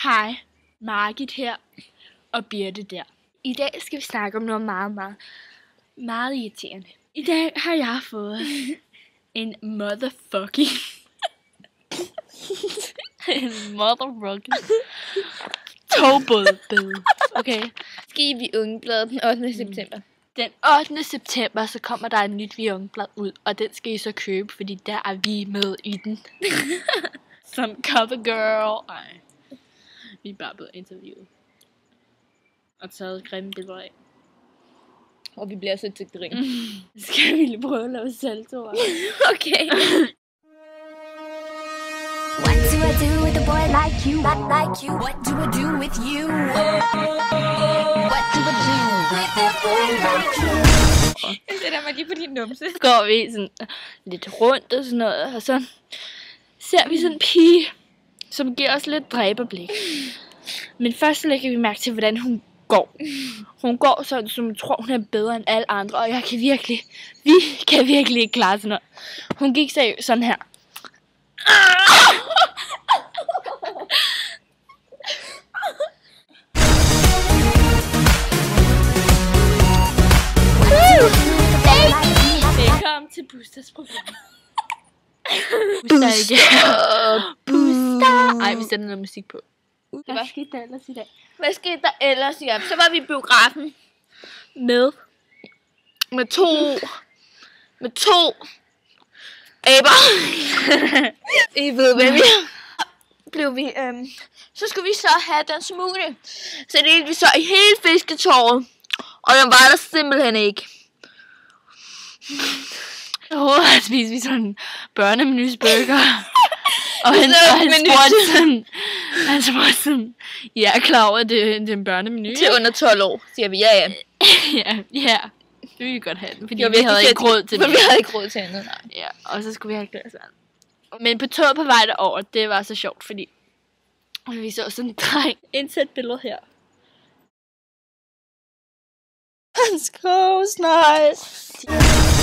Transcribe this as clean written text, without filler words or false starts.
Hej, Margit her og Birte der. I dag skal vi snakke om noget meget irriterende. I dag har jeg fået en motherfucking togbådbede. Okay. Skal vi Ungebladet den 8. september. Den 8. september, så kommer der et nyt Vi Ungeblad ud, og den skal I så købe, fordi der er vi med i den. Som cover girl. Ej. Vi er bare blevet interviewet. Og taget grimme billeder af. Og vi bliver så til grin. Skal vi lige prøve at lave saltoer? Okay. What do I do with a boy like you? Not like you. What do I do with you? What do I do with a boy like you? Jeg sætter mig lige på din numse. Så går vi sådan lidt rundt og sådan noget, og så ser vi sådan en pige, som giver os lidt dræberblik. Men først så lægger vi mærke til, hvordan hun går. Hun går sådan, som tror, hun er bedre end alle andre, og vi kan virkelig ikke klare sådan noget. Hun gik seriøst sådan her. Velkommen til Boosters program. Booster. Ej, vi sætter noget musik på. Hvad skete der ellers i dag? Hvad skete der ellers? Ja, så var vi i biografen. Med to aber. I ved, hvad vi blev vi, så skulle vi så have den smule. Så delte vi så i hele fisketåret. Og den var der simpelthen ikke. Så spiste vi sådan en børnemenysburger. Og han spurgte sådan, jeg er klar over, at det er en børnemenu. Til under 12 år, siger vi. Ja. Ja. Det ville vi godt have den, fordi jo, vi havde ikke råd til det. Vi havde ikke råd til andet, nej. Ja, og så skulle vi have glas vand. Men på toget på vej derover, det var så sjovt, fordi vi så sådan en dreng. Indsæt billedet her. Hans goes nice.